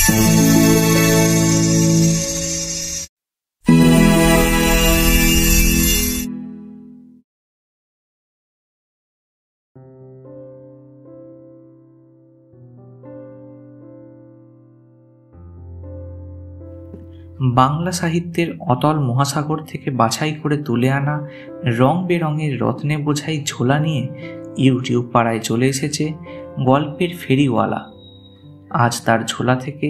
বাংলা সাহিত্যের অতল মহাসাগর থেকে বাছাই করে তুলে আনা রং বেরঙের রত্নে বোঝাই ঝোলা নিয়ে ইউটিউব পাড়ায় চলে এসেছে গল্পের ফেরিওয়ালা। আজ তার ঝোলা থেকে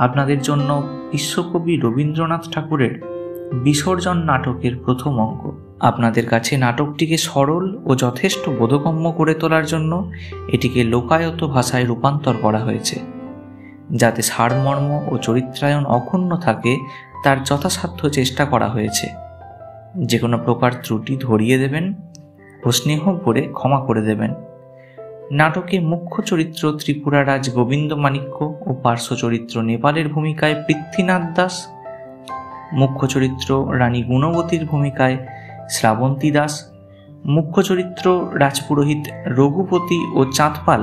আপনাদের জন্য বিশ্বকবি রবীন্দ্রনাথ ঠাকুরের বিসর্জন নাটকের প্রথম অঙ্ক। আপনাদের কাছে নাটকটিকে সরল ও যথেষ্ট বোধগম্য করে তোলার জন্য এটিকে লোকায়ত ভাষায় রূপান্তর করা হয়েছে, যাতে সারমর্ম ও চরিত্রায়ন অক্ষুণ্ণ থাকে তার যথাসাধ্য চেষ্টা করা হয়েছে। যে কোনো প্রকার ত্রুটি ধরিয়ে দেবেন ও স্নেহ ভরে ক্ষমা করে দেবেন। নাটকে মুখ্য চরিত্র ত্রিপুরা রাজ গোবিন্দ মাণিক্য ও পার্শ্ব চরিত্র নেপালের ভূমিকায় পৃথ্বীনাথ দাস, মুখ্য চরিত্র রানী গুণবতীর ভূমিকায় শ্রাবন্তী দাস, মুখ্য চরিত্র রাজপুরোহিত রঘুপতি ও চাঁদপাল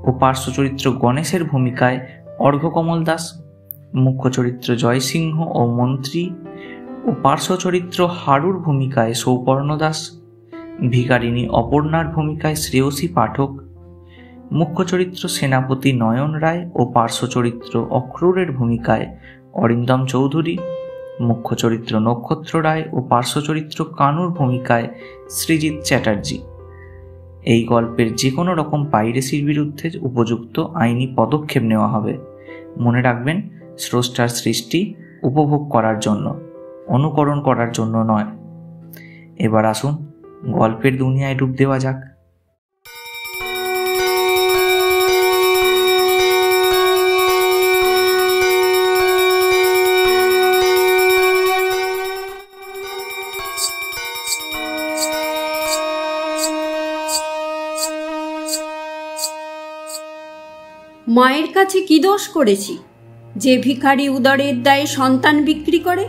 ও পার্শ্ব চরিত্র গণেশের ভূমিকায় অর্ঘ্যকমল দাস, মুখ্য চরিত্র জয়সিংহ ও মন্ত্রী ও পার্শ্ব চরিত্র হারুর ভূমিকায় সৌপর্ণ দাস, ভিখারিণী অপর্ণার ভূমিকায় শ্রেয়সী পাঠক, মুখ্য চরিত্র সেনাপতি নয়ন রায় ও পার্শ্ব চরিত্র অক্রূরের ভূমিকায় অরিন্দম চৌধুরী, মুখ্য চরিত্র নক্ষত্র রায় ও পার্শ্ব চরিত্র কানুর ভূমিকায় সৃজিত চ্যাটার্জি। এই গল্পের যে কোনো রকম পাইরেসির বিরুদ্ধে উপযুক্ত আইনি পদক্ষেপ নেওয়া হবে। মনে রাখবেন, স্রষ্টার সৃষ্টি উপভোগ করার জন্য, অনুকরণ করার জন্য নয়। এবার আসুন গল্পের দুনিয়ায় ডুব দেওয়া যাক। মায়ের কাছে কি দোষ করেছি যে ভিখারি উদরের দায়ে সন্তান বিক্রি করে?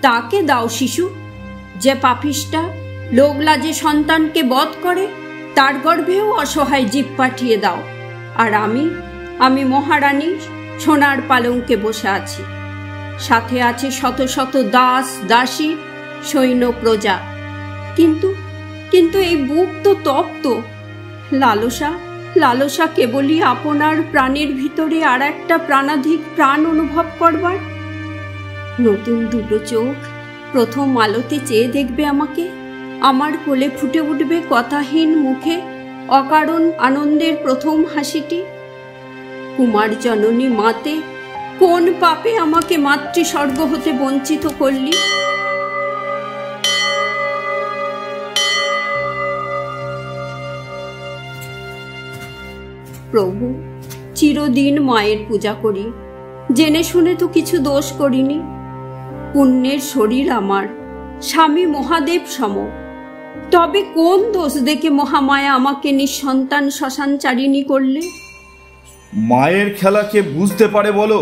তাকে দাও শিশু। যে পাপিষ্টা লোকলাজে সন্তানকে বধ করে, তার গর্ভেও অসহায় জীব পাঠিয়ে দাও। আর আমি মহারানী সোনার পালঙ্কে বসে আছি, সাথে আছে শত শত দাস দাসী সৈন্য প্রজা। কিন্তু এই বুক তো তপ্ত। লালসা কেবলই আপনার প্রাণের ভিতরে আর একটা প্রাণাধিক প্রাণ অনুভব করবার। নতুন দুটো চোখ প্রথম আলোতে চেয়ে দেখবে আমাকে, আমার কোলে ফুটে উঠবে কথাহীন মুখে অকারণ আনন্দের প্রথম হাসিটি। কুমার জননী মাতে, কোন পাপে আমাকে মাতৃস্বর্গ হতে বঞ্চিত করলি? প্রভু, চিরদিন মায়ের পূজা করি, জেনে শুনে তো কিছু দোষ করিনি। পুণ্যের শরীর আমার, স্বামী মহাদেব সম, তবে কোন দোষ দেখে মহামায়া আমাকে নিঃসন্তান শ্মশানচারিণী করলে? মায়ের খেলা কে বুঝতে পারে বলো?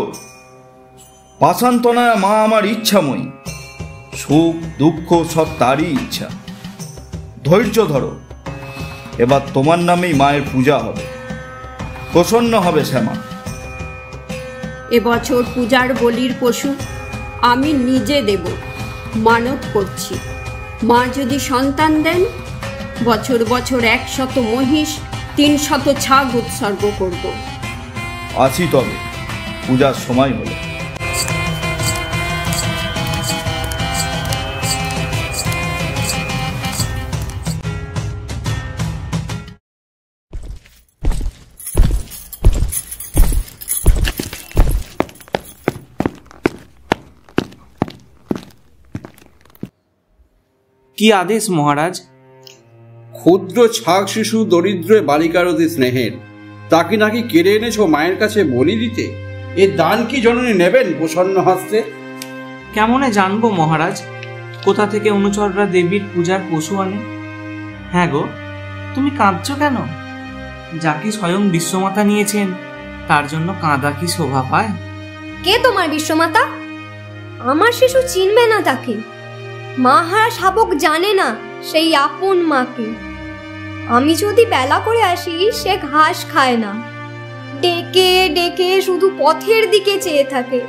পাষাণতনায় মা আমার ইচ্ছাময়ী, সুখ দুঃখ সব তারই ইচ্ছা। ধৈর্য ধরো, এবার তোমার নামেই মায়ের পূজা হবে, প্রসন্ন হবে শ্যামা। এবছর পূজার বলির পশু আমি নিজে দেব, মানত করছি। মা যদি সন্তান দেন, বছর বছর 100 মহিষ 300 ছাগ উৎসর্গ করব। আসি তবে, পূজার সময় হলো। কি আদেশ মহারাজ? ক্ষুদ্র ছাগ শিশু দরিদ্র বালিকার অতি স্নেহের, তাকে নাকি কেড়ে এনেছ মায়ের কাছে বলি দিতে? এ দান কি জননী নেবেন প্রসন্ন হস্তে? কেমনে জানবো মহারাজ কোথা থেকে অনুচররা দেবীর পূজার পশু আনে? হ্যাঁ গো, তুমি কাঁদছ কেন? যাকে স্বয়ং বিশ্বমাতা নিয়েছেন তার জন্য কাঁদা কি শোভা পায়? কে তোমার বিশ্বমাতা? আমার শিশু চিনবে না তাকে। মা হারা শাবক জানে না সেই আপন মাকে। আমি যদি বেলা করে আসি, সে ঘাস খায় না। ডেকে ডেকে শুধু পথের দিকে চেয়ে থাকে।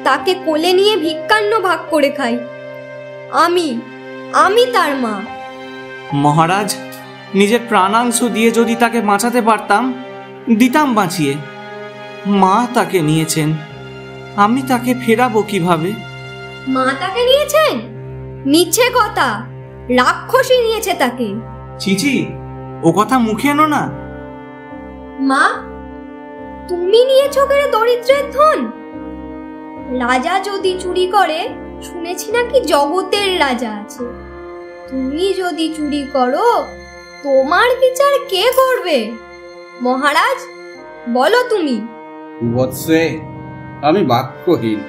তাকে কোলে নিয়ে ভিক্ষান্ন ভাগ করে খাই। আমি আমি তার মা। মহারাজ, নিজের প্রাণাংশ দিয়ে যদি তাকে বাঁচাতে পারতাম, দিতাম বাঁচিয়ে। মা তাকে নিয়েছেন, আমি তাকে ফেরাবো কিভাবে? মা তাকে নিয়েছেন? মিছে কথা, রাক্ষসী নিয়েছে তাকে। চিচি, ও কথা মুখে এনো না। মা, তুমি নিয়েছো কেড়ে দরিদ্রের ধন? রাজা যদি চুরি করে, শুনেছি নাকি জগতের রাজা আছে। তুমি যদি চুরি করো, তোমার বিচার কে করবে? মহারাজ, বলো তুমি। বৎসে, আমি বাক্যহীন।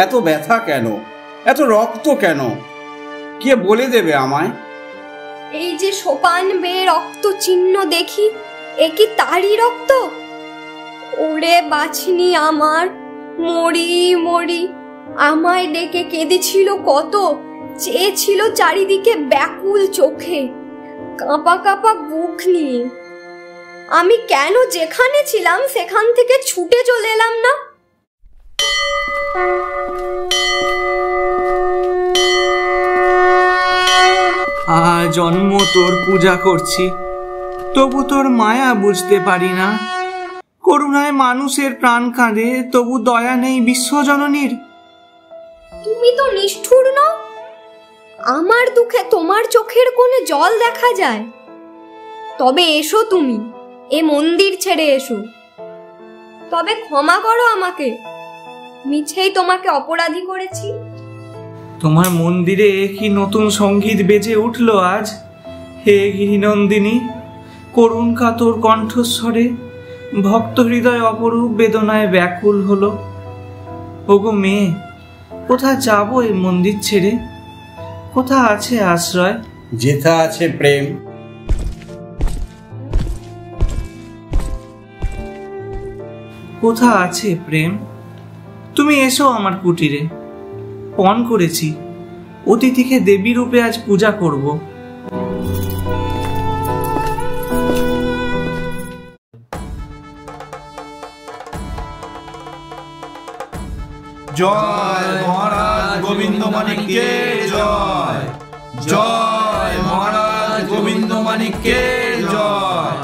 এত ব্যথা কেন, এত রক্ত কেন, কে বলে দেবে আমায়? এই যে সোপান বেয়ে রক্ত চিহ্ন দেখি, এ কি তারই রক্ত? ওরে বাছিনি আমার, মরি মরি। আমায় ডেকে কেঁদেছিল কত, চেয়েছিল চারিদিকে ব্যাকুল চোখে, কাঁপা কাঁপা বুক নিয়ে। আমি কেন যেখানে ছিলাম সেখান থেকে ছুটে চলে এলাম না? জন্ম তোর পূজা করছি, তবু তোর মায়া বুঝতে পারি না। করুণায় মানুষের প্রাণ কাঁদে, তবু দয়া নেই বিশ্বজননীর। তুমি তো নিষ্ঠুর নও। আমার দুঃখে তোমার চোখের কোণে জল দেখা যায়। তবে এসো তুমি, এ মন্দির ছেড়ে এসো। তবে ক্ষমা করো আমাকে, মিছেই তোমাকে অপরাধী করেছি। তোমার মন্দিরে কি নতুন সঙ্গীত বেজে উঠল আজ? হে গিরিনন্দিনী, করুণ কাতর কণ্ঠস্বরে ভক্ত হৃদয় অপরূপ বেদনায় ব্যাকুল হলো। ওগো মেয়ে, কোথায় যাবো এই মন্দির ছেড়ে? কোথা আছে আশ্রয়? যেথা আছে প্রেম। কোথা আছে প্রেম? তুমি এসো আমার কুটিরে। পণ করেছি, অতিথিকে দেবী রূপে আজ পূজা করব। জয় মহারাজ গোবিন্দ মানিককে জয়। জয় মহারাজ গোবিন্দ মানিককে জয়।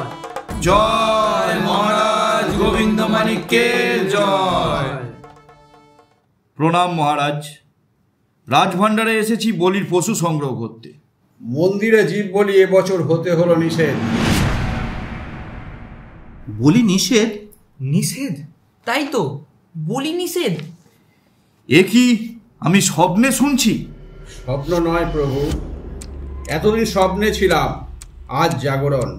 জয় মহারাজ গোবিন্দ মানিককে জয়। প্রণাম মহারাজ। রাজভাণ্ডারে এসেছি বলির পশু সংগ্রহ করতে। মন্দিরে জীব বলি এবছর হতে হলো নিষেধ। বলি নিষেধ? নিষেধ? তাই তো, বলি নিষেধ। এ কি আমি স্বপ্নে শুনছি? স্বপ্ন নয় প্রভু, এতদিন স্বপ্নে ছিলাম, আজ জাগরণ।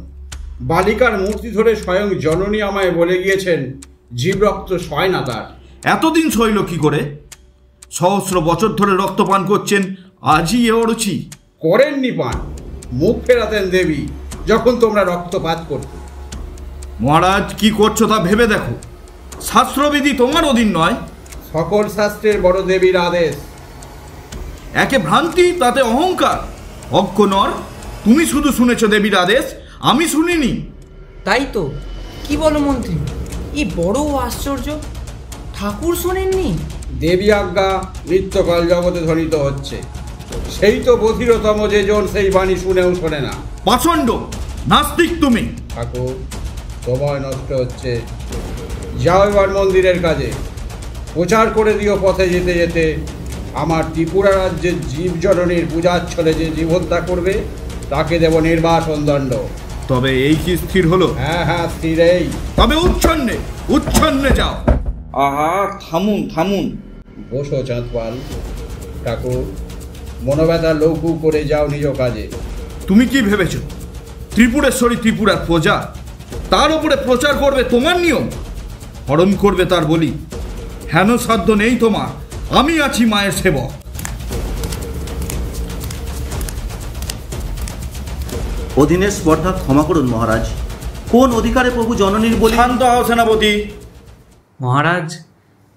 বালিকার মূর্তি ধরে স্বয়ং জননী আমায় বলে গিয়েছেন জীব রক্ত সয় না তার। এতদিন সইল কি করে? সহস্র বছর ধরে রক্ত পান করছেন, আজই এ অরুচি? করেননি পান, মুখ ফেরাতেন দেবী যখন তোমরা রক্তপাত করতে। মহারাজ কি করছো তা ভেবে দেখো। শাস্ত্রবিধি তোমার অধীন নয়। সকল শাস্ত্রের বড় দেবীর আদেশ। একে ভ্রান্তি, তাতে অহংকার। অজ্ঞ নর, তুমি শুধু শুনেছ দেবীর আদেশ, আমি শুনিনি। তাই তো, কি বলো মন্ত্রী, এ বড় আশ্চর্য। ঠাকুর শোনেননি? দেবী আজ্ঞা নিত্যকাল জগতে ধ্বনিত হচ্ছে, সেই তো বধিরতম যে জন সেই বাণী শুনেও শোনে না। পাষণ্ড নাস্তিক তুমি। ঠাকুর, সময় নষ্ট হচ্ছে, যাও এবার মন্দিরের কাজে। প্রচার করে দিও পথে যেতে যেতে, আমার ত্রিপুরা রাজ্যের জীবজননীর পূজাচ্ছলে যে জীবহত্যা করবে তাকে দেব নির্বাসন দণ্ড। তবে এই কি স্থির হলো? হ্যাঁ হ্যাঁ, স্থির এই। তবে উচ্ছন্নে উচ্ছন্নে যাও। আহা, থামুন থামুন। বসো চাঁদপাল। ঠাকুর, মনোব্যথা লঘু করে যাও নিজ কাজে। তুমি কি ভেবেছ ত্রিপুরেশ্বরী ত্রিপুরার প্রজা, তার উপরে প্রচার করবে তোমার নিয়ম, হরণ করবে তার বলি? হেন সাধ্য নেই তোমার, আমি আছি মায়ের সেবক। অধীনের স্পর্ধা ক্ষমা করুন মহারাজ। কোন অধিকারে প্রভু জননীর বলি? শান্ত হও সেনাপতি। মহারাজ,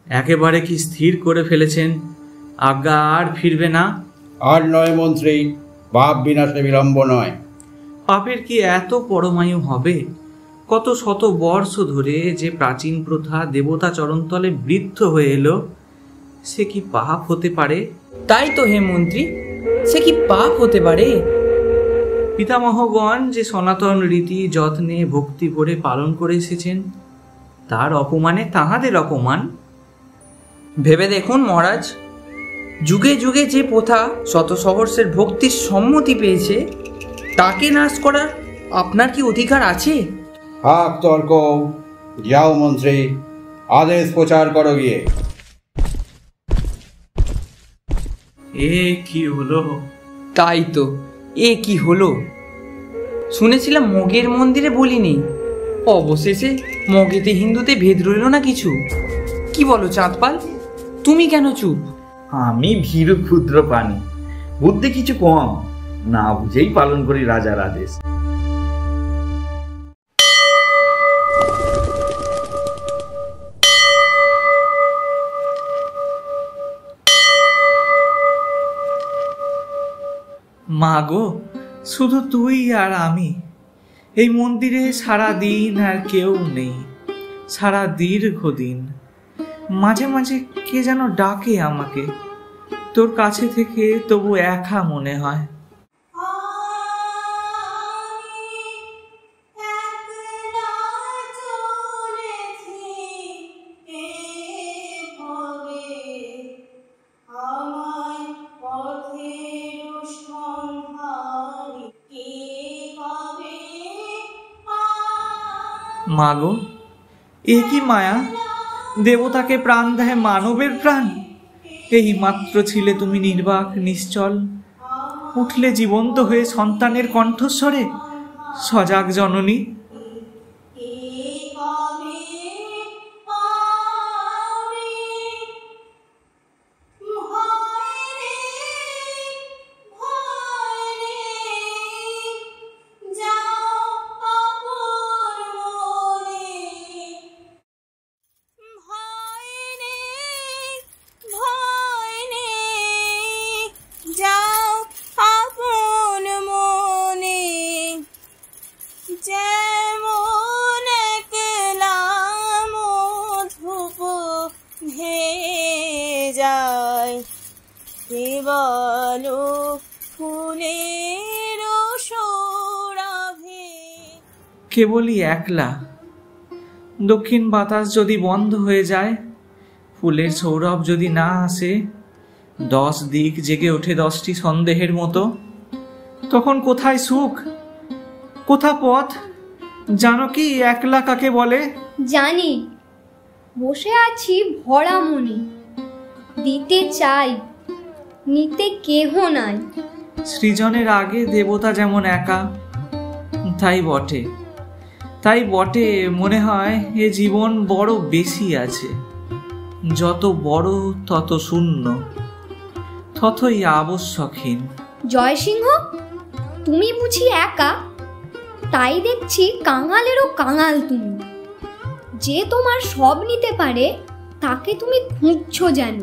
একেবারে কি স্থির করে ফেলেছেন আজ্ঞা আর ফিরবে না? আর নয় মন্ত্রী, পাপ বিনাশে বিলম্ব নয়। পাপের কি এত পরমায়ু হবে? কত শত বর্ষ ধরে যে প্রাচীন প্রথা দেবতা চরণতলে বৃদ্ধ হয়ে এলো, সে কি পাপ হতে পারে? তাই তো হে মন্ত্রী, সে কি পাপ হতে পারে? পিতামহগণ যে সনাতন রীতি যত্নে ভক্তি ভরে পালন করে এসেছেন, তার অপমানে তাহাদের অপমান। ভেবে দেখুন মহারাজ, যুগে যুগে যে প্রথা শত সহস্রের ভক্তির সম্মতি পেয়েছে, তাকে নাশ করার আপনার কি অধিকার আছে? হাক তর্ক, যাও মন্ত্রী, আদেশ প্রচার করো গিয়ে। এ কি হলো? তাই তো, এ কি হলো? শুনেছিলাম মগের মন্দিরে বলি নেই, অবশেষে মগেতে হিন্দুতে ভেদ রইল না কিছু। কি বলো চাঁদপাল, তুমি কেন চুপ? আমি ভীরু ক্ষুদ্র প্রাণী, বুদ্ধি কিছু কম, না বুঝেই পালন করি রাজার আদেশ। মা গো, শুধু তুই আর আমি এই মন্দিরে সারা দিন, আর কেউ নেই সারা দীর্ঘদিন। মাঝে মাঝে কে যেন ডাকে আমাকে, তোর কাছে থেকে তবু একা মনে হয়। মা গো, এ কি মায়া! দেবতাকে প্রাণ দেয় মানবের প্রাণ। এই মাত্র ছিলে তুমি নির্বাক নিশ্চল, উঠলে জীবন্ত হয়ে সন্তানের কণ্ঠস্বরে, সজাগ জননী। কেবলই একলা, দক্ষিণ বাতাস যদি বন্ধ হয়ে যায়, ফুলের সৌরভ যদি না আসে, 10 দিক জেগে ওঠে 10টি সন্দেহের মতো, তখন কোথায় সুখ, কোথা পথ? জানো কি একলা কাকে বলে? জানি, বসে আছি ভরা মনে, দিতে চাই, নিতে কেহ নাই। সৃজনের আগে দেবতা যেমন একা, তাই বটে, তাই বটে। মনে হয় এ জীবন বড় বেশি আছে, যত বড় তত শূন্য, ততই আবশ্যকহীন। জয়সিংহ, তুমি বুঝি একা? তাই দেখছি কাঙালেরও কাঙাল তুমি। যে তোমার সব নিতে পারে, তাকে তুমি খুঁজছো যেন।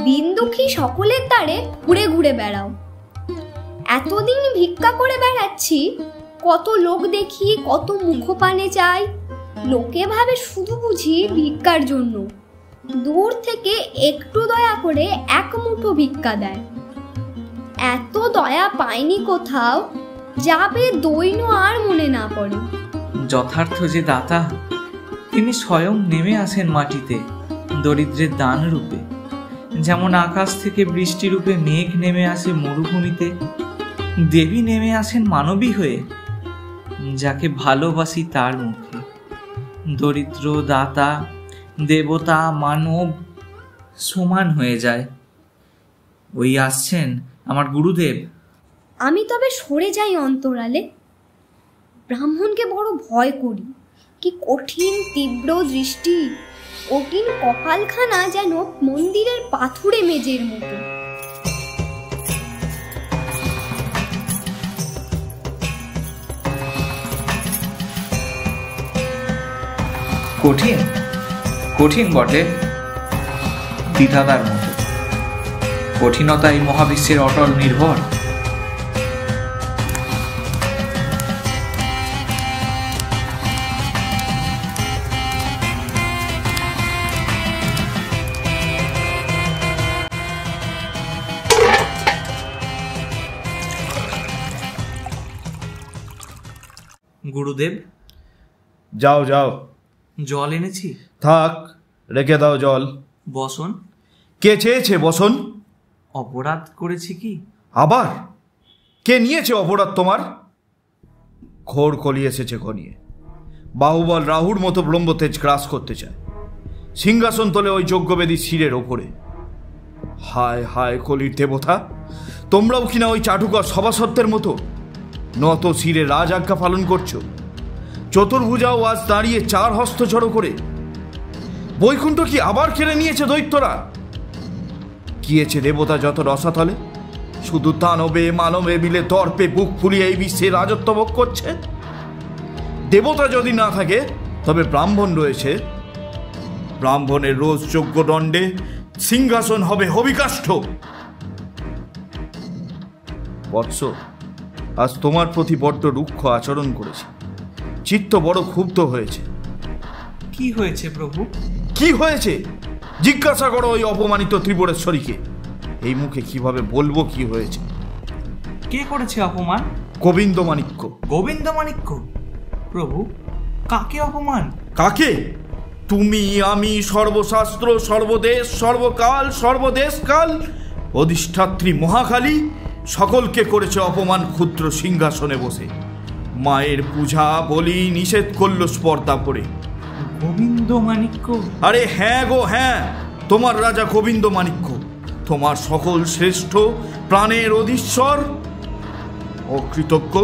বিন্দুখী সকলের দ্বারে ঘুরে ঘুরে বেড়াও। এতদিন ভিক্ষা করে বেড়াচ্ছি, কত লোক দেখি, কত মুখপানে চাই, লোকে ভাবে শুধু বুঝি ভিক্ষার জন্য। দূর থেকে একটু দয়া করে এক মুঠো ভিক্ষা দেয়। এত দয়া পাইনি কোথাও, যাবে দৈন্য আর মনে না পড়ে। যথার্থ যে দাতা, তিনি স্বয়ং নেমে আসেন মাটিতে দরিদ্রের দান রূপে। যেমন আকাশ থেকে বৃষ্টি রূপে মেঘ নেমে আসে মরুভূমিতে, দেবী নেমে আসেন মানবী হয়ে, যাকে ভালোবাসি তার মুখে। দরিদ্র, দাতা, দেবতা, মানব সমান হয়ে যায়। ওই আসছেন আমার গুরুদেব। আমি তবে সরে যাই অন্তরালে। ব্রাহ্মণকে বড় ভয় করি। কি কঠিন তীব্র দৃষ্টি, কঠিন কপালখানা যেন মন্দিরের পাথুরে মেজের মতো। কঠিন, কঠিন বটে, বিধাতার মতো। কঠিনতা এই মহাবিশ্বের অটল নির্ভর। গুরুদেব, যাও যাও। জল এনেছি। থাক, রেখে দাও জল। বসন। কে চেয়েছে বসন? অপরাধ করেছি কি? আবার কে নিয়েছে অপরাধ তোমার? ঘোর কলি এসেছে ঘনিয়ে। বাহুবল রাহুর মতো ব্রহ্মতেজ গ্রাস করতে চায় সিংহাসন তোলে ওই যজ্ঞবেদী শিরের ওপরে। হায় হায় কলির দেবতা, তোমরাও কিনা ওই চাটুকর সভাসত্বের মতো নত শিরে রাজ আজ্ঞা পালন করছো। চতুর্ভুজাও আজ দাঁড়িয়ে 4 হস্ত জড়ো করে। বৈকুণ্ঠ কি আবার কেড়ে নিয়েছে দৈত্যরা? গিয়েছে দেবতা যত রসাতলে, শুধু দানবে মানবে মিলে দর্পে বুক ফুলিয়ে এই বিশ্বে রাজত্ব ভোগ করছে। দেবতা যদি না থাকে তবে ব্রাহ্মণ রয়েছে। ব্রাহ্মণের রোজ যজ্ঞ দণ্ডে সিংহাসন হবে হবিকাষ্ঠ। বৎস, আজ তোমার প্রতি বড্ড রুক্ষ আচরণ করেছে, চিত্ত বড় ক্ষুব্ধ হয়েছে। কি হয়েছে প্রভু? কি হয়েছে জিজ্ঞাসা করো ওই অপমানিত ত্রিপুরেশ্বরীকে। এই মুখে কিভাবে বলবো কি হয়েছে? কে করেছে অপমান? গোবিন্দমাণিক্য। গোবিন্দমাণিক্য? প্রভু, কাকে অপমান? কাকে? তুমি, আমি, সর্বশাস্ত্র, সর্বদেশ, সর্বকাল, সর্বদেশকাল, অধিষ্ঠাত্রী মহাকালী সকলকে করেছে অপমান। ক্ষুদ্র সিংহাসনে বসে মায়ের পূজা বলি নিষেধ করল স্পর্ধা পড়ে। গোবিন্দমাণিক্য? আরে হ্যাঁ গো হ্যাঁ, তোমার রাজা গোবিন্দমাণিক্য, তোমার সকল শ্রেষ্ঠ প্রাণের অধীশ্বর। অকৃতজ্ঞ,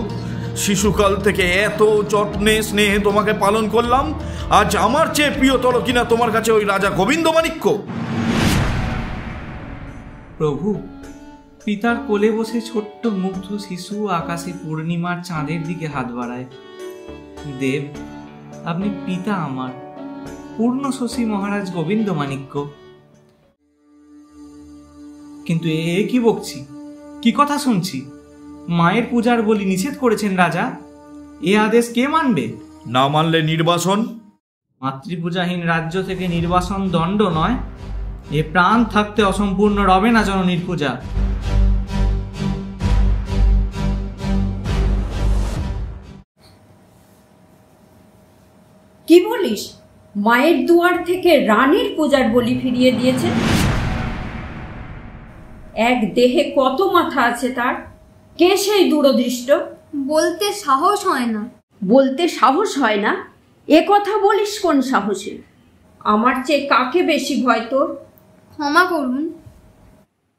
শিশুকাল থেকে এত যত্নে স্নেহে তোমাকে পালন করলাম, আজ আমার চেয়ে প্রিয়তর কিনা তোমার কাছে ওই রাজা গোবিন্দমাণিক্য? প্রভু, পিতার কোলে বসে ছোট্ট মুগ্ধ শিশু আকাশে পূর্ণিমার চাঁদের দিকে হাত বাড়ায়। দেব, আপনি পিতা আমার, পূর্ণ শশী মহারাজ গোবিন্দমাণিক্য। কিন্তু এ কি বকছি, কি কথা শুনছি? মায়ের পূজার বলি নিষেধ করেছেন রাজা, এ আদেশ কে মানবে? না মানলে নির্বাসন। মাতৃপূজাহীন রাজ্য থেকে নির্বাসন দণ্ড নয়, এ প্রাণ থাকতে অসম্পূর্ণ রবে না জননীর পূজা। কি বলিস? মায়ের দুয়ার থেকে রানীর পূজার বলি ফিরিয়ে দিয়েছে? এক দেহে কত মাথা আছে তার? কে সেই দূরদৃষ্ট? বলতে সাহস হয় না। বলতে সাহস হয় না? এ কথা বলিস কোন সাহসে? আমার চেয়ে কাকে বেশি ভয় তোর? ক্ষমা করুন।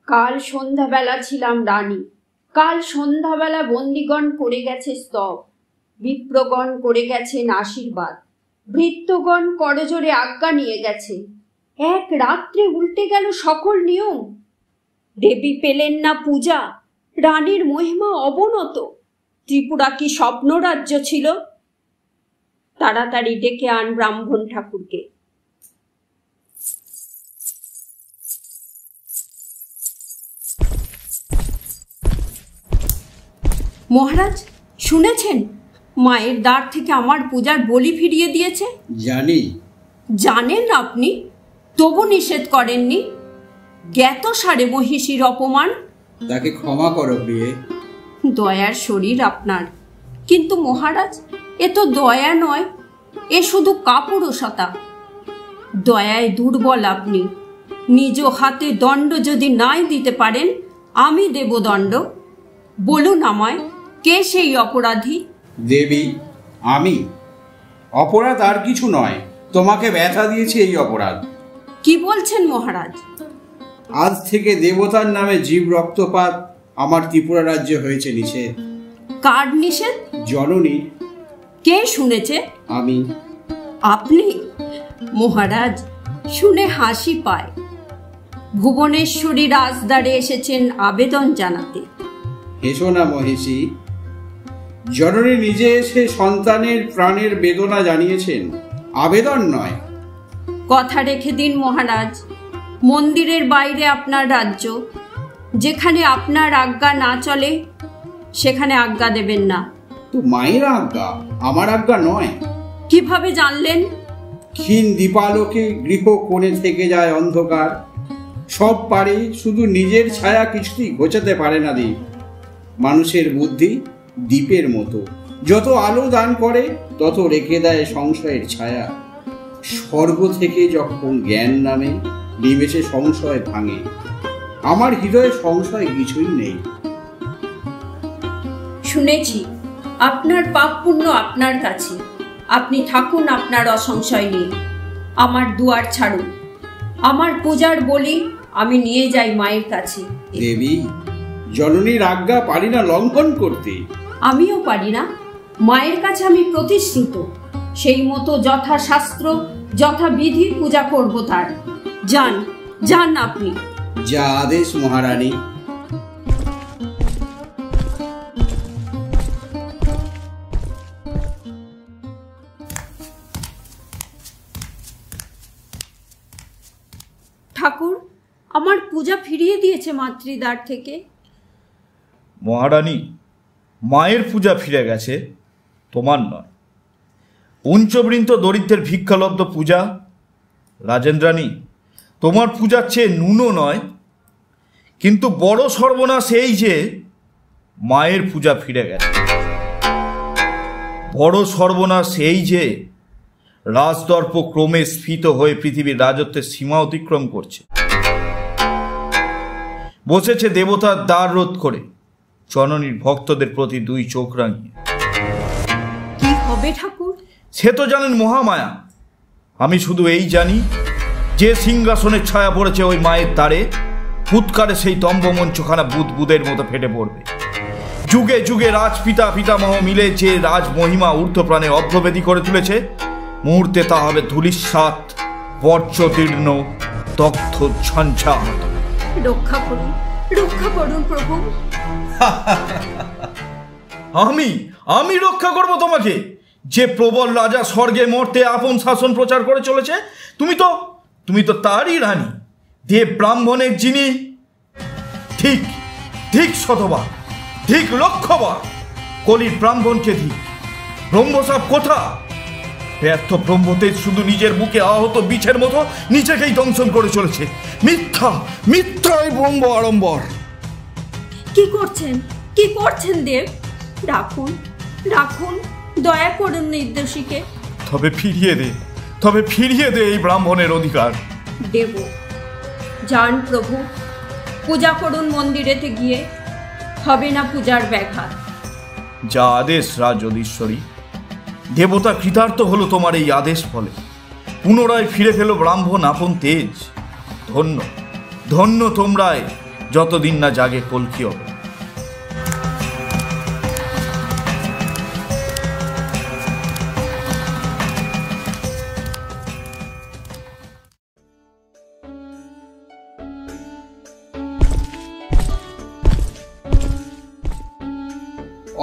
কাল সন্ধ্যাবেলা ছিলাম রানী, কাল সন্ধ্যাবেলা বন্দিগণ করে গেছে স্তব, বিপ্রগণ করে গেছেন আশীর্বাদ, ভৃত্যগণ করজোরে আজ্ঞা নিয়ে গেছে। এক রাত্রে উল্টে গেল সকল নিয়ম। দেবী পেলেন না পূজা, রানীর মহিমা অবনত। ত্রিপুরা কি স্বপ্ন রাজ্য ছিল? তাড়াতাড়ি ডেকে আন ব্রাহ্মণ ঠাকুরকে। মহারাজ, শুনেছেন? মায়ের দ্বার থেকে আমার পূজার বলি ফিরিয়ে দিয়েছে। জানি। জানেন আপনি, তবু নিষেধ করেননি। জ্ঞাত সারে মহিষীর অপমান। তাকে ক্ষমা করো প্রিয়ে। দয়ার শরীর আপনার, কিন্তু মহারাজ এ তো দয়া নয়, এ শুধু কাপুরুষতা। দয়ায় দুর্বল আপনি। নিজ হাতে দণ্ড যদি নাই দিতে পারেন, আমি দেব দণ্ড। বলুন আমায়, কে সেই অপরাধী? দেবী, আমি। অপরাধ আর কিছু নয়, তোমাকে ব্যথা দিয়েছে এই অপরাধ। কি বলছেন মহারাজ? আজ থেকে দেবতার নামে জীব রক্তপাত আমার ত্রিপুরা রাজ্যে হয়েছে নিষেধ। কার নিষেধ? জননী। কে শুনেছে? আমি। আপনি? মহারাজ, শুনে হাসি পায়। ভুবনেশ্বরী রাজদ্বারে এসেছেন আবেদন জানাতে। হেসো না মহিষী, জননী নিজে এসে সন্তানের প্রাণের বেদনা জানিয়েছেন, আবেদন নয়। কথা রেখে দিন মহারাজ। মন্দিরের বাইরে আপনার রাজ্য, যেখানে আপনার আজ্ঞা না চলে সেখানে আজ্ঞা দেবেন না। তো মায়ের আজ্ঞা, আমার আজ্ঞা নয়। কিভাবে জানলেন? ক্ষীণ দীপালোকে গৃহ কোণে থেকে যায় অন্ধকার। সব পারে, শুধু নিজের ছায়া কিছুতেই ঘোচাতে পারে না দ্বীপ। মানুষের বুদ্ধি দ্বীপের মতো, যত আলো দান করে তত রেখে দেয় সংশয়ের ছায়া। স্বর্গ থেকে যখন জ্ঞান নামে নিমেষে সংশয় ভাঙে। আমার হৃদয়ে সংশয় কিছুই নেই। শুনেছি আপনার পাপ পুণ্য আপনার কাছে, আপনি থাকুন আপনার অসংশয় নিয়ে। আমার দুয়ার ছাড়ুন, আমার পূজার বলি আমি নিয়ে যাই মায়ের কাছে। দেবী, জননীর আজ্ঞা পারি না লঙ্ঘন করতে। আমিও পারি না, মায়ের কাছে আমি প্রতিশ্রুত, সেই মতো যথাশাস্ত্র যথাবিধি পূজা করব তার। যান যান আপনি। যা আদেশ মহারানী। ঠাকুর, আমার পূজা ফিরিয়ে দিয়েছে মাতৃদ্বার থেকে। মহারানী, মায়ের পূজা ফিরে গেছে, তোমার নয়। উঞ্চবৃন্ত দরিদ্রের ভিক্ষালব্ধ পূজা। রাজেন্দ্রাণী, তোমার পূজার চেয়ে নুনও নয়, কিন্তু বড় সর্বনাশ এই যে মায়ের পূজা ফিরে গেছে। বড় সর্বনাশ এই যে রাজদর্প ক্রমে স্ফীত হয়ে পৃথিবীর রাজত্বের সীমা অতিক্রম করছে। বসেছে দেবতার দ্বার রোধ করে জননীর ভক্তদের প্রতি দুই চোখ রাঙিয়ে। কি হবে ঠাকুর? সে তো জানেন মহামায়া। আমি শুধু এই জানি, যে সিংহাসনের ছায়া পড়েছে ওই মায়ের দ্বারে, ফুৎকারে সেই তম্বমঞ্চখানা বুদবুদের মতো ফেটে পড়বে। যুগে যুগে রাজপিতা পিতামহ মিলে যে রাজ মহিমা ঊর্ধ্বপ্রাণে অভ্রবেদী করে তুলেছে, মুহূর্তে তা হবে ধূলিসাৎ, বর্জ্যদীর্ণ, দগ্ধ, ঝঞ্ঝাহত। রক্ষা করুন, রক্ষা করুন প্রভু। আমি রক্ষা করব তোমাকে? যে প্রবল রাজা স্বর্গে মর্তে আপন শাসন প্রচার করে চলেছে, তুমি তো তারই রানী, দেব ব্রাহ্মণের যিনি। ঠিক ঠিক শতবার, ঠিক লক্ষবার কলির ব্রাহ্মণকে ধিক। ব্রহ্মসাপ কোথা? ব্যর্থ ব্রহ্মতেজ শুধু নিজের বুকে আহত বিছের মতো নিজেকেই দংশন করে চলেছে। মিথ্যাই ব্রহ্ম আড়ম্বর। কি করছেন দেব? রাখুন রাখুন, দয়া করুন নির্দোষীকে। তবে ফিরিয়ে দে এই ব্রাহ্মণের অধিকার। দেব। যান প্রভু, পূজা করুন মন্দিরেতে গিয়ে, হবে না পূজার ব্যাঘাত। যা আদেশ রাজোদীশ্বরী। দেবতা কৃতার্থ হলো তোমার এই আদেশ ফলে। পুনরায় ফিরে পেল ব্রাহ্মণ আপন তেজ। ধন্য ধন্য তোমরাই, যতদিন না জাগে কল্কি হবে।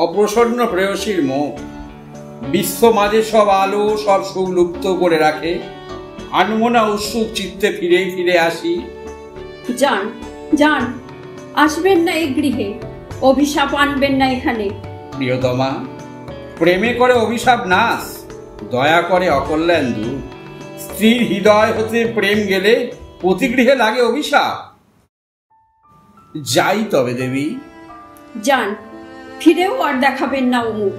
অপ্রসন্ন প্রেয়সীর মুখ বিশ্ব মাঝে সব আলো সব সুখ লুপ্ত করে রাখে। আনমনা উৎসুক চিত্তে ফিরে ফিরে আসি। যান যান, আসবেন না এই গৃহে, অভিশাপ আনবেন না এখানে। প্রিয়তমা, প্রেমে করে অভিশাপ নাশ, দয়া করে অকল্যাণ দূর। স্ত্রীর হৃদয় হতে প্রেম গেলে প্রতিগৃহে লাগে অভিশাপ। যাই তবে দেবী। যান, ফিরেও আর দেখাবেন না ও মুখ।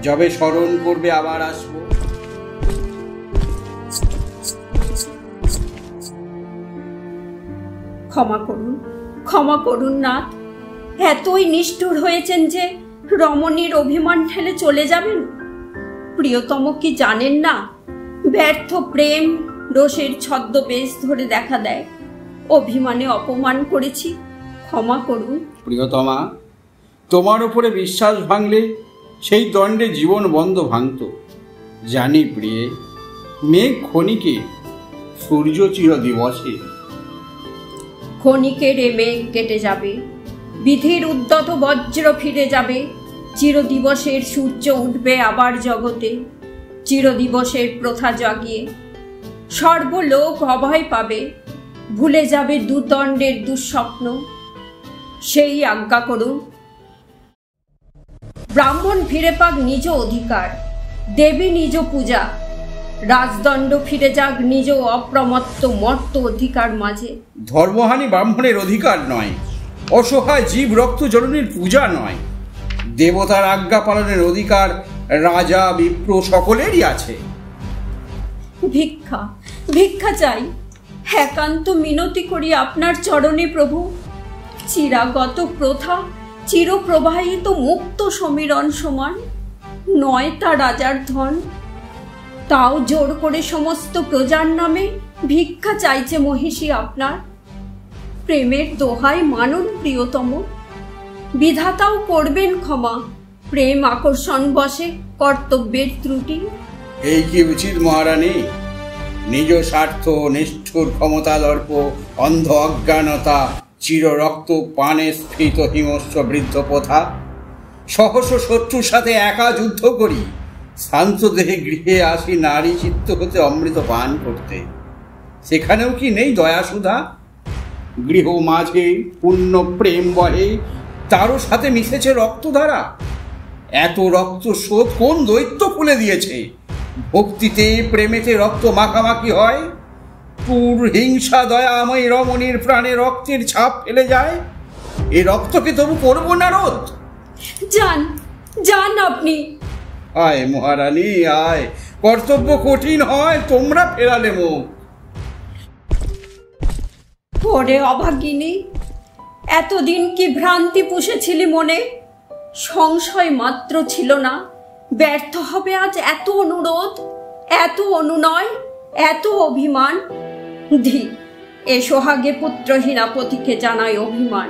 যবে স্মরণ করবে আবার আসবো। ক্ষমা করুন নাথ। এতই নিষ্ঠুর হয়েছেন যে রমণীর অভিমান ঠেলে চলে যাবেন? প্রিয়তম কি জানেন না, ব্যর্থ প্রেম রোষের ছদ্মবেশ ধরে দেখা দেয়। অভিমানে অপমান করেছি, ক্ষমা করুন। প্রিয়তমা, তোমার উপরে বিশ্বাস ভাঙলে সেই দণ্ডে জীবন বন্ধ ভাঙত। জানি প্রিয়ে, মেঘ ক্ষণিকে, সূর্য চির দিবসে। ক্ষণিকের এ মেঘ কেটে যাবে, বিধির উদ্যত বজ্র ফিরে যাবে। চিরদিবসের সূর্য উঠবে আবার জগতে, চিরদিবসের প্রথা জাগিয়ে। সর্বলোক অভয় পাবে, ভুলে যাবে দুদণ্ডের দুঃস্বপ্ন। সেই আজ্ঞা করুন। ব্রাহ্মণ ফিরে পাক নিজ অধিকার, দেবী নিজ পূজা। রাজদণ্ড ফিরে যাক নিজ অপ্রমত্ত মর্ত অধিকার মাঝে। ধর্মহানি ব্রাহ্মণের অধিকার নয়, অসহায় জীব রক্ত জননীর পূজা নয়। দেবতার আজ্ঞা পালনের অধিকার রাজা বিপ্র সকলেরই আছে। ভিক্ষা ভিক্ষা চাই, একান্ত মিনতি করি আপনার চরণে প্রভু। চিরাগত প্রথা, চিরপ্রবাহিত মুক্ত সমীরণ সমান নয় তা রাজার ধন, তাও জোর করে সমস্ত প্রজার নামে ভিক্ষা চাইছে মহিষী আপনার। প্রেমের দোহাই মানুন প্রিয়তম, বিধাতাও করবেন ক্ষমা, প্রেম আকর্ষণ বসে কর্তব্যের ত্রুটি। এই কি উচিত মহারানী? নিজ স্বার্থ, নিষ্ঠুর ক্ষমতাদর্প, অন্ধ অজ্ঞানতা, চির রক্ত পানে স্ফীত হিংস্র বৃদ্ধ প্রথা। সহস্র শত্রুর সাথে একা যুদ্ধ করি, শান্ত দেহে গৃহে আসি নারী চিত্ত হতে অমৃত পান করতে। সেখানেও কি নেই দয়াসুধা? গৃহ মাঝে পূর্ণ প্রেম বহে, তারও সাথে মিশেছে রক্তধারা। এত রক্ত স্রোত কোন দৈত্য খুলে দিয়েছে? ভক্তিতে প্রেমেতে রক্ত মাখামাখি হয়, ক্রূর হিংসা দয়াময় রমণীর প্রাণে রক্তের ছাপ ফেলে যায়। এ রক্তকে তবু করবো না রোধ? যান যান আপনি। আয় মহারানী আয়, কর্তব্য কঠিন হয়, তোমরা ফেরালে মুখ। ওরে অভাগিনী, এতদিন কি ভ্রান্তি পুষেছিলি মনে? সংশয় মাত্র ছিল না ব্যর্থ হবে আজ এত অনুরোধ, এত অনুনয়, এত অভিমান। ধি এ সোহাগে পুত্রহীনা পতিকে জানাই অভিমান।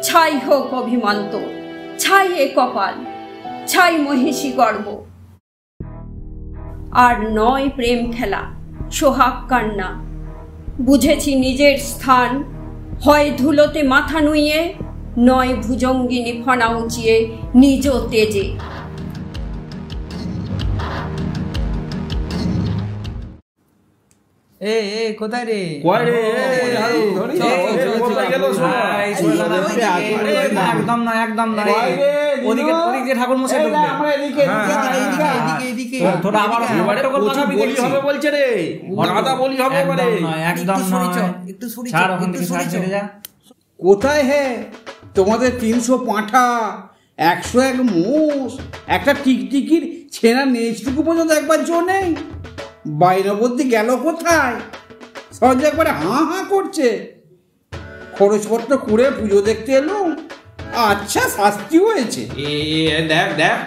ছাই হোক অভিমান তো, ছাই এ কপাল, ছাই মহিষী গর্ব। আর নয় প্রেম খেলা, সোহাগ কান্না। বুঝেছি নিজের স্থান, হয় ধুলোতে মাথা নুইয়ে, নয় ভুজঙ্গিনী ফনা উঁচিয়ে নিজ তেজে। এ কোথায় রে? একদম না, একদম না, ওদিকে ঠাকুর মশাই বলছে রে, দাদা বলি হবে একদম কোথায় হে তোমাদের 300 পাঁঠা, 101 মোষ, একটা টিকটিকির ছেঁড়া নেচটুকু পর্যন্ত একবার জো নেই? বাইরবর্তী গেল কোথায়? সহজে একবারে হাঁ হাঁ করছে। খরচপত্র করে পুজো দেখতে এলো, আচ্ছা শাস্তি হয়েছে। দেখ দেখ,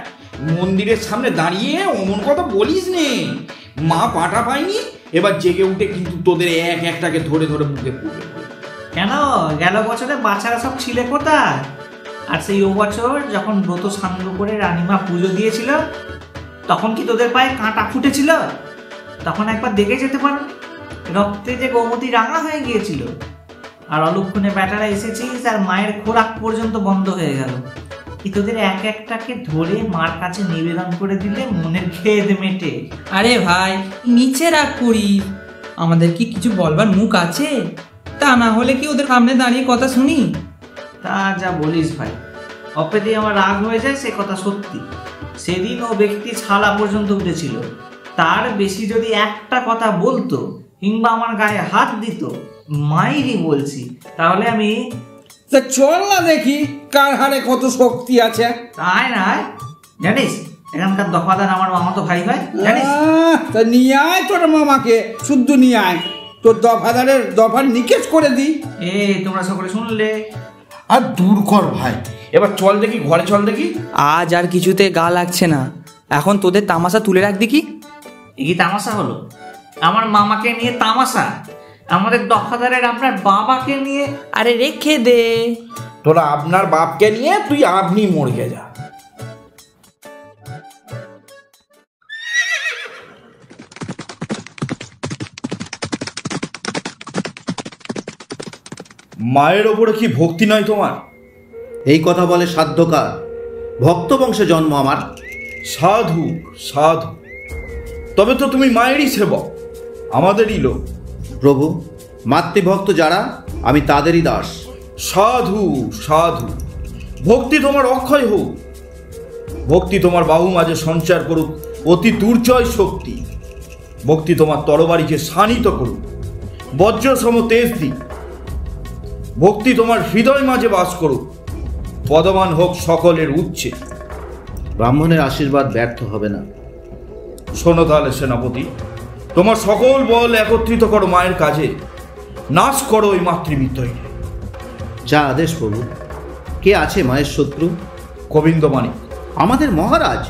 মন্দিরের সামনে দাঁড়িয়ে অমন কথা বলিস নে। মা পাটা পায়নি, এবার জেগে উঠে কিন্তু তোদের এক একটাকে ধরে ধরে মুখে পুড়ে। কেন গেল বছরে বাচ্চারা সব ছিলে কোথায়? আর সেই ও বছর যখন ব্রত সাঙ্গ করে রানীমা পুজো দিয়েছিল, তখন কি তোদের পায়ে কাঁটা ফুটেছিল? তখন একবার দেখে যেতে পারো, রক্তে যে গোমতী রাঙা হয়ে গিয়েছিল। আর অলক্ষণে বেটারা এসেছিস আর মায়ের খোরাক পর্যন্ত বন্ধ হয়ে গেল। কি তোদের এক একটাকে ধরে মার কাছে নিবেদন করে দিলে মনের খেদ মেটে। আরে ভাই, নিচে রাগ করি, আমাদের কি কিছু বলবার মুখ আছে? তা না হলে কি ওদের সামনে দাঁড়িয়ে কথা শুনি? তা যা বলিস ভাই, অপেতেই আমার রাগ হয়ে যায়, সে কথা সত্যি। সেদিন ও ব্যক্তি ছালা পর্যন্ত উঠেছিল, তার বেশি যদি একটা কথা বলতো কিংবা আমার গায়ে হাত দিত, মাইরি বলছি, তাহলে আমি চল না দেখি কার হারে কত শক্তি আছে। তাই না, জানিস এখানকার দফাদার আমার মামাতো ভাই হয়, জানিস? তা নিয়ে আয় তোর মামাকে, শুদ্ধ নিয়ে আয়, তোর দফাদারের দফার নিকেশ করে দি। তোমরা সকলে শুনলে? আর দূর কর ভাই, এবার চল দেখি ঘরে, চল দেখি। আজ আর কিছুতে গা লাগছে না, এখন তোদের তামাশা তুলে রাখ দেখি। কি তামাশা হলো? আমার মামাকে নিয়ে তামাশা? আমাদের দফাদারের আপনার বাবাকে নিয়ে? আরে রেখে দে, তোরা আপনার বাপকে নিয়ে তুই আপনি মরগে যা। মায়ের ওপরে কি ভক্তি নয় তোমার? এই কথা বলে সাধ্যকার? ভক্ত বংশে জন্ম আমার। সাধু সাধু, তবে তো তুমি মায়েরই সেবক, আমাদেরই লোক। প্রভু, মাতৃভক্ত যারা আমি তাদেরই দাস। সাধু সাধু, ভক্তি তোমার অক্ষয় হোক, ভক্তি তোমার বাহু মাঝে সঞ্চার করুক অতি দুর্জয় শক্তি, ভক্তি তোমার তরবারিকে শানিত করুক বজ্রসম তেজ দিক, ভক্তি তোমার হৃদয় মাঝে বাস করুক, পদমান হোক সকলের উচ্চে, ব্রাহ্মণের আশীর্বাদ ব্যর্থ হবে না। শোনো তাহলে সেনাপতি, তোমার সকল বল একত্রিত করো মায়ের কাজে, নাশ করো ওই মাতৃবিদ্রোহীকে। যা আদেশ প্রভু। কে আছে মায়ের শত্রু? গোবিন্দমাণিক। আমাদের মহারাজ?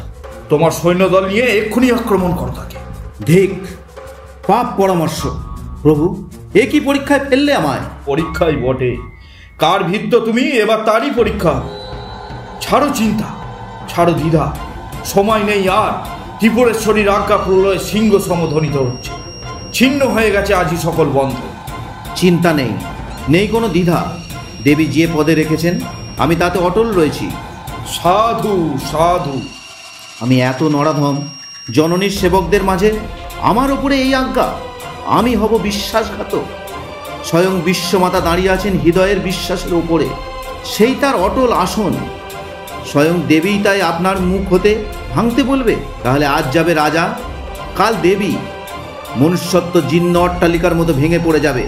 তোমার সৈন্যদল নিয়ে এক্ষুনি আক্রমণ করো তাকে। ধিক, পাপ পরামর্শ। প্রভু, এ কি পরীক্ষায় ফেললে আমায়? পরীক্ষাই বটে, কার ভিদ্য তুমি এবার তারই পরীক্ষা। ছাড়ো চিন্তা, ছাড়ো দ্বিধা, সময় নেই আর। ত্রিপুরেশ্বরীর আজ্ঞা প্রলয় সিংহ সমধ্বনিত হচ্ছে, ছিন্ন হয়ে গেছে আজই সকল বন্ধন। চিন্তা নেই, নেই কোনো দ্বিধা। দেবী যে পদে রেখেছেন আমি তাতে অটল রয়েছি। সাধু সাধু। আমি এত নরাধম, জননীর সেবকদের মাঝে আমার উপরে এই আজ্ঞা? আমি হব বিশ্বাসঘাতক? স্বয়ং বিশ্বমাতা দাঁড়িয়ে আছেন হৃদয়ের বিশ্বাসের উপরে, সেই তার অটল আসন। স্বয়ং দেবী তাই আপনার মুখ হতে ভাঙতে বলবে? তাহলে আজ যাবে রাজা, কাল দেবী, মনুষ্যত্ব জীর্ণ অট্টালিকার মতো ভেঙে পড়ে যাবে।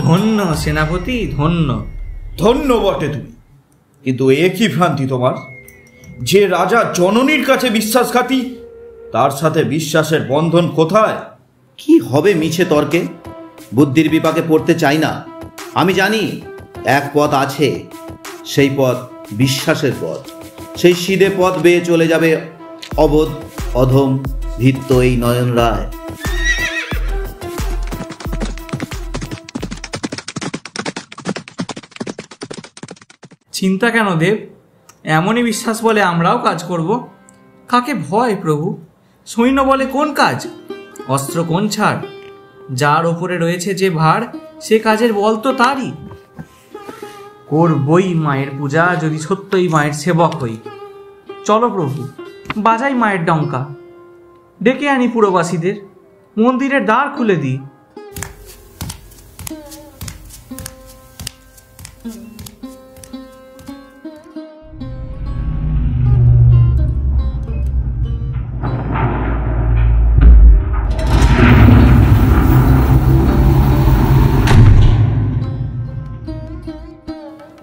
ধন্য সেনাপতি, ধন্য। ধন্য বটে তুমি, কিন্তু এ কি ভ্রান্তি তোমার? যে রাজা জননীর কাছে বিশ্বাসঘাতী, তার সাথে বিশ্বাসের বন্ধন কোথায়? কি হবে মিছে তর্কে? বুদ্ধির বিপাকে পড়তে চাই না। আমি জানি এক পথ আছে, সেই পথ বিশ্বাসের পথ। সেই সিধে পথ বেয়ে চলে যাবে অবোধ অধম ভিত্ত এই নয়ন রায়। চিন্তা কেন দেব? এমনই বিশ্বাস বলে আমরাও কাজ করব। কাকে ভয় প্রভু? সৈন্য বলে কোন কাজ, অস্ত্র কোন ছাড়? যার ওপরে রয়েছে যে ভার, সে কাজের বল তো তারই। করবই মায়ের পূজা, যদি সত্যই মায়ের সেবক হই। চলো প্রভু, বাজাই মায়ের ডঙ্কা, ডেকে আনি পুরবাসীদের, মন্দিরের দ্বার খুলে দিই।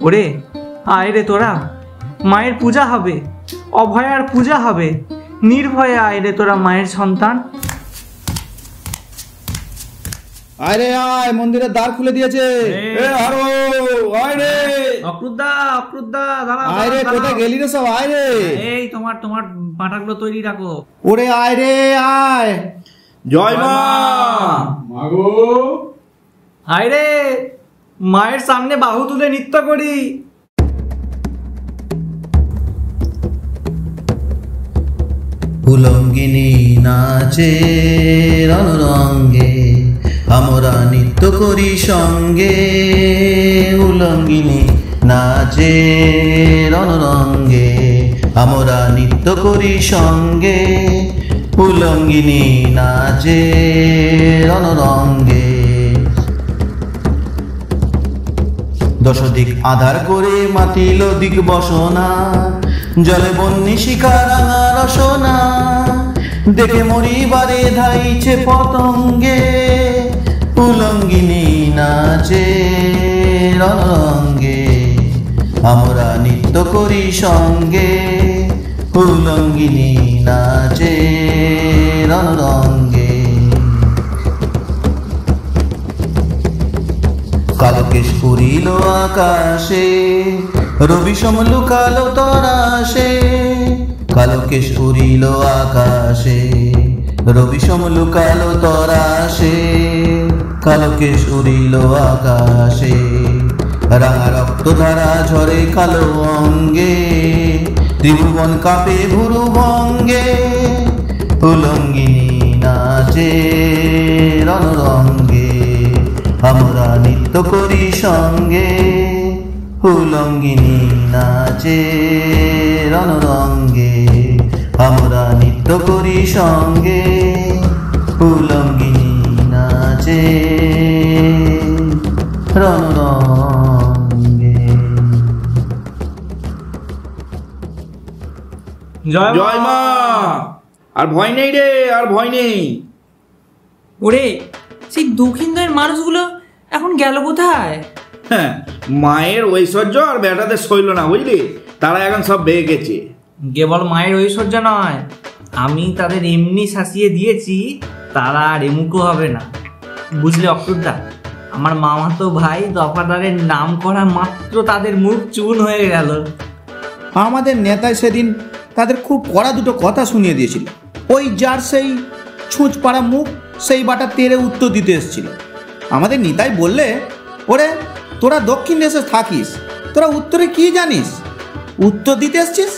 ওরে আয় রে তোরা, মায়ের পূজা হবে, অভয়ার পূজা হবে। নির্ভয়ে আয় রে তোরা মায়ের সন্তান। আয় রে আয়, মন্দিরের দ্বার খুলে দিয়েছে। অক্রুদ্ধা অক্রুদ্ধা, দাঁড়া। আয় রে, কোথায় গেলি রে সব? আয় রে। এই তোমার পাঁঠাগুলো তৈরি রাখো। ওরে আয় রে আয়। জয় মা। মাগো, আয় রে, মায়ের সামনে বাহু তুলে নৃত্য করি। উলঙ্গিনী নাচে রণরঙ্গে, আমরা নৃত্য করি সঙ্গে। উলঙ্গিনী নাচে রণরঙ্গে, আমরা নৃত্য করি সঙ্গে। উলঙ্গিনী নাচে রণরঙ্গে, দশদিক আধার করে মাতিল দিক বসনা, জলে বন্যী শিখা রাঙা রসনা। দেখে মরিবারে ধাইছে পতঙ্গে, উলঙ্গিনী নাচে রণরঙ্গে, আমরা নৃত্য করি সঙ্গে। উলঙ্গিনী নাচে রণরঙ্গে, কালকেশ উড়িল আকাশে, রবি সম লুকালো তরাসে। কালকেশ উড়িল আকাশে, রবি সম লুকালো তরাসে। কালকেশ উড়িল আকাশে, রাঙা রক্ত ধারা ঝরে কালো অঙ্গে। ত্রিভুবন কাঁপে ভুরু ভঙ্গে, উলঙ্গিনী নাচে রণরঙ্গে, আমরা নৃত্য করি সঙ্গে। উলঙ্গিনী নাচে রণরঙ্গে, আমরা নৃত্য করি সঙ্গে। উলঙ্গিনী নাচে রণরঙ্গে। জয় মা। আর ভয় নেই রে, আর ভয় নেই। ওরে, সেই দক্ষিণের মানুষগুলো এখন গেল কোথায়? হ্যাঁ, মায়ের ঐশ্বর্য আর বেটাদের সইল না, বুঝলি? তারা এখন সব বেয়ে গেছে। কেবল মায়ের ঐশ্বর্য নয়, আমি তাদের এমনি শাসিয়ে দিয়েছি, তারা আর এমুকো হবে না। বুঝলে অক্রুরদা, আমার মামাতো ভাই দফাদারের নাম করা মাত্র তাদের মুখ চুন হয়ে গেল। আমাদের নেতায় সেদিন তাদের খুব কড়া দুটো কথা শুনিয়ে দিয়েছিল। ওই যার সেই ছুঁচ পাড়া মুখ, সেই বাটা তেরে উত্তর দিতে এসেছিল। আমাদের নিতাই বললে, ওরে তোরা দক্ষিণ দেশে থাকিস, তোরা উত্তরে কি জানিস? উত্তর দিতে এসছিস,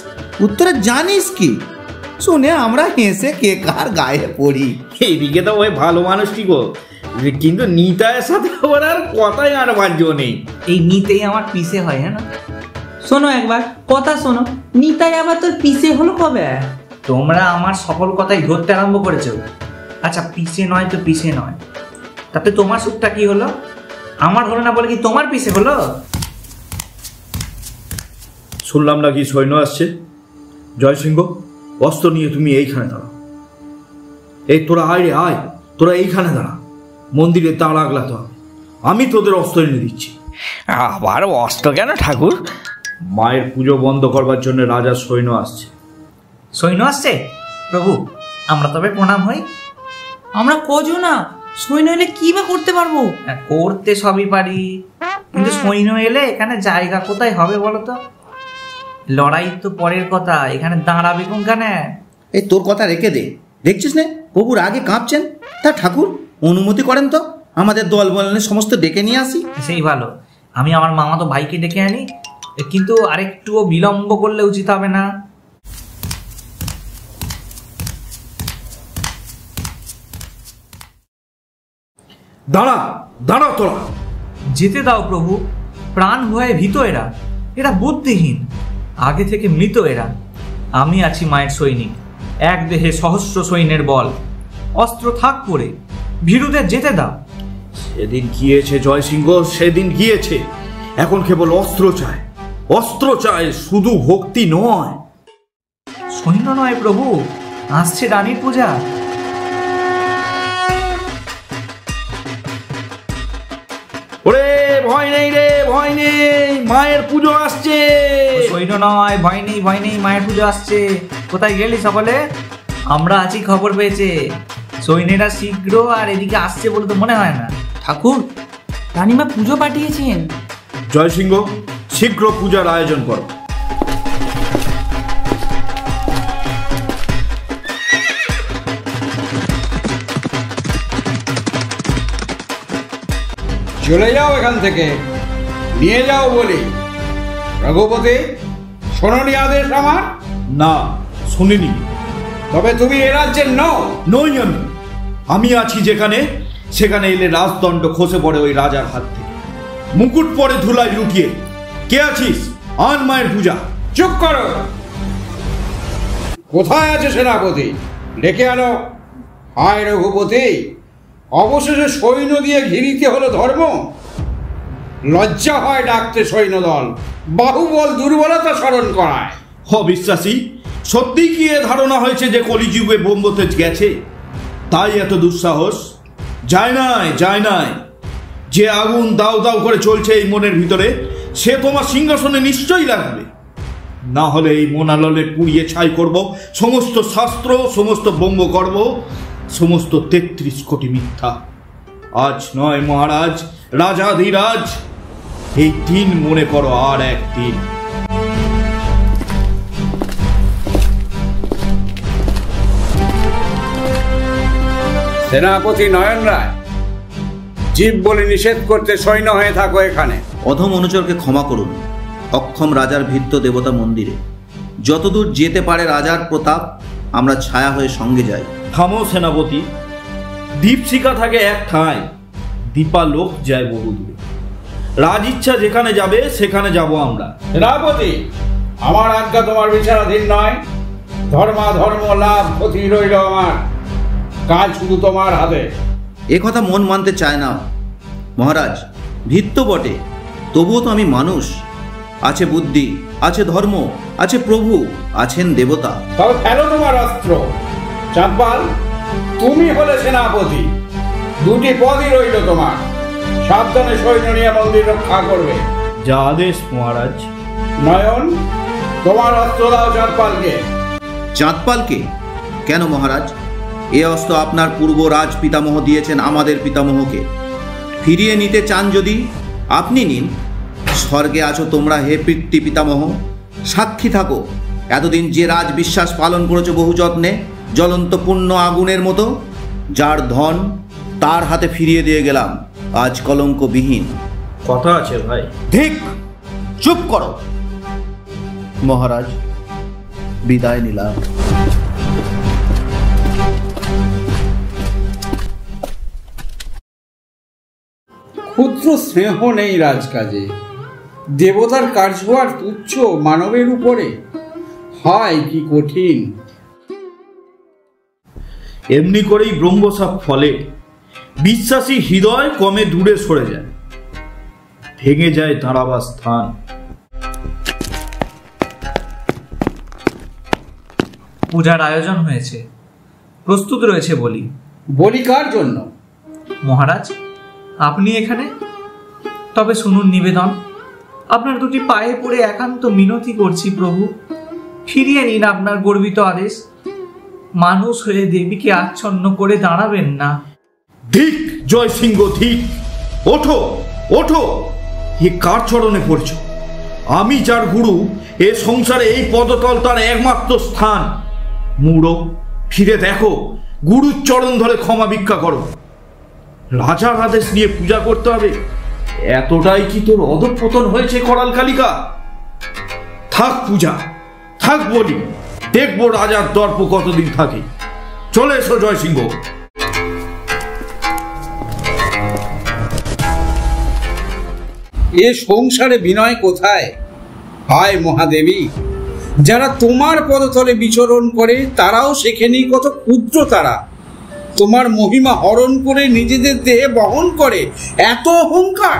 উত্তরে জানিস কি? শুনে আমরা হেসে কে কার গায়ে পড়ি। এইদিকে তো ওই ভালো মানুষটি গো, কিন্তু নিতায়ের সাথে ওর আর কথাই আর বাহ্য নেই। এই নিতেই আমার পিছে হয়, হ্যাঁ না? শোনো একবার কথা শোনো, নিতাই আবার তোর পিছে হলো কবে? তোমরা আমার সকল কথাই ধরতে আরম্ভ করেছো। আচ্ছা, পিছে নয় তো পিছে নয়, তাতে তোমার সুখটা কি হলো? আমার হলো না বলে কি তোমার পিছে হলো? শুনলাম নাকি সৈন্য আসছে। জয়সিংহ, অস্ত্র নিয়ে তুমি এইখানে দাঁড়াও। এই তোরা আয় রে আয়, তোরা এইখানে দাঁড়া, মন্দিরে দাঁড় আগলাতে হবে। আমি তোদের অস্ত্র এনে দিচ্ছি। আবার অস্ত্র কেন ঠাকুর? মায়ের পুজো বন্ধ করবার জন্য রাজার সৈন্য আসছে। সৈন্য আসছে? প্রভু, আমরা তবে প্রণাম হই। আমরা কজন না, সৈন্য এলে কি বা করতে পারবো? করতে সবই পারি, কিন্তু সৈন্য এলে এখানে জায়গা কোথায় হবে বলো তো? লড়াই তো পরের কথা, এখানে দাঁড়াবে কোনখানে? এই তোর কথা রেখে দে, দেখছিস না প্রভুর আগে কাঁপছেন। তা ঠাকুর অনুমতি করেন তো আমাদের দল বলনে সমস্ত ডেকে নিয়ে আসি। সেই ভালো, আমি আমার মামাতো ভাইকে ডেকে আনি, কিন্তু আরেকটুও বিলম্ব করলে উচিত হবে না। দাঁড়া দাঁড়া তোরা। যেতে দাও প্রভু, প্রাণ ভয়ে ভীত এরা, এরা বুদ্ধিহীন, আগে থেকে মৃত এরা। আমি আছি মায়ের সৈনিক, এক দেহে সহস্র সৈন্যের বল, অস্ত্র থাক পড়ে, ভীরুদের যেতে দাও। সেদিন গিয়েছে জয়সিংহ, সেদিন গিয়েছে, এখন কেবল অস্ত্র চায়, অস্ত্র চায়, শুধু ভক্তি নয়। সৈন্য নয় প্রভু, আসছে রানীর পূজা। ওরে ভয় নেই রে, ভয় নেই, মায়ের পুজো আসছে। সৈন্য নয়, ভয় নেই, ভয় নেই, মায়ের পুজো আসছে। কোথায় গেলি সকলে? আমরা আছি, খবর পেয়েছে। সৈন্যরা শীঘ্র আর এদিকে আসছে বলে তো মনে হয় না। ঠাকুর, রানীমা পুজো পাঠিয়েছেন। জয়সিংহ, শীঘ্র পূজার আয়োজন করো। চলে যাও এখান থেকে, নিয়ে যাও বলি। রঘুপতি, শোনোনি আদেশ আমার? না, শুনিনি। তবে তুমি এ রাজ্যের নও? নই আমি। আমি আছি যেখানে, সেখানে এলে রাজদণ্ড খসে পড়ে ওই রাজার হাত থেকে। মুকুট পরে ধুলায় লুকিয়ে। কে আছিস? আন মায়ের পূজা। চুপ করো। কোথায় আছে সেনাপতি? ডেকে আনো। হায় রঘুপতি, অবশেষে সৈন্য দিয়ে ঘিরিতে হলো ধর্ম। লজ্জা হয় ডাকতে সৈন্যদল, বাহুবল দুর্বলতা স্মরণ করায়। অবিশ্বাসী, সত্যি কি এ ধারণা হয়েছে যে কলিযুগে ব্রহ্মতেজ গেছে, তাই এত দুঃসাহস? যায় নাই, যায় নাই। যে আগুন দাউ দাউ করে চলছে এই মনের ভিতরে, সে তোমার সিংহাসনে নিশ্চয়ই লাগবে। না হলে এই মনাললে পুড়িয়ে ছাই করব সমস্ত শাস্ত্র, সমস্ত ব্রহ্মকর্ম, সমস্ত ৩৩ কোটি মিথ্যা। আজ নয় মহারাজ, রাজাধিরাজ, এই দিন মনে করো আর একদিন। সেনাপতি নয়ন রায়, জীব বলে নিষেধ করতে সৈন্য হয়ে থাকো এখানে। অধম অনুচরকে ক্ষমা করুন। অক্ষম রাজার ভিত্ত দেবতা মন্দিরে যতদূর যেতে পারে রাজার প্রতাপ, আমরা ছায়া হয়ে সঙ্গে যাই। থামো সেনাপতি, দীপশিখা থাকে এক ঠাঁই, দীপালোক যায় বহু দূরে। রাজ ইচ্ছা যেখানে যাবে সেখানে যাব আমরা। সেনাপতি, আমার আজ্ঞা তোমার বিচারাধীন নয়। ধর্মাধর্ম লাভ ক্ষতি রইল আমার, কাজ শুধু তোমার হাতে। এ কথা মন মানতে চায় না মহারাজ। ভিত্ত বটে, তবুও তো আমি মানুষ। আছে বুদ্ধি, আছে ধর্ম, আছে প্রভু, আছেন দেবতা। তবে ফেলো তোমার অস্ত্র। চাঁদপাল, তুমি হলে সেনাপতি, দুটি পদই রইল তোমার। সাবধানে সৈন্য নিয়ে মন্দির রক্ষা করবে। যা আদেশ মহারাজ। নয়ন, তোমার অস্ত্র দাও চাঁদপালকে। চাঁদপালকে? কেন মহারাজ? এ অস্ত্র আপনার পূর্ব রাজ পিতামহ দিয়েছেন আমাদের পিতামহকে। ফিরিয়ে নিতে চান যদি আপনি নিন। স্বর্গে আছো তোমরা হে পিতৃ পিতামহ, সাক্ষী থাকো এতদিন যে রাজ বিশ্বাস পালন করেছো বহু যত্নে, জ্বলন্ত পূর্ণ আগুনের মতো। যার ধন তার হাতে ফিরিয়ে দিয়ে গেলাম আজ কলঙ্কবিহীন। কথা আছে ভাই। ঠিক, চুপ করো। মহারাজ, বিদায় নিলাম। ক্ষুদ্র স্নেহ নেই রাজকাজে, দেবতার কার্য আর তুচ্ছ মানবের উপরে। হায় কি কঠিন! এমনি করেই ব্রহ্মসাপ ফলে, বিশ্বাসী হৃদয় কমে দূরে সরে যায়, ভেঙে যায় দাঁড়াবার স্থান। পূজার আয়োজন হয়েছে, প্রস্তুত রয়েছে বলি। বলি কার জন্য? মহারাজ, আপনি এখানে? তবে শুনুন নিবেদন, আপনার দুটি পায়ে পড়ে একান্ত মিনতি করছি প্রভু, ফিরিয়ে নিন আপনার গর্বিত আদেশ। মানুষ হয়ে দেবীকে আচ্ছন্ন করে দাঁড়াবেন না। ঠিক জয় সিংহ, ঠিক। ওঠো ওঠো, এ কার চরণে পড়ছ? আমি যার গুরু, এ সংসারে এই পদতল তার একমাত্র স্থান। মূঢ়, ফিরে দেখো, গুরুর চরণ ধরে ক্ষমা ভিক্ষা করো। রাজার আদেশ নিয়ে পূজা করতে হবে, এতটাই কি তোর অধঃপতন হয়েছে করাল কালিকা? থাক পূজা, থাক বলি, দেখবো রাজার দর্প কতদিন থাকে। চলে এসো জয় সিংহ। এ সংসারে বিনয় কোথায়? হায় মহাদেবী, যারা তোমার পদতলে বিচরণ করে তারাও সেখানেই কত ক্ষুদ্র। তারা তোমার মহিমা হরণ করে নিজেদের দেহে বহন করে, এত অহংকার!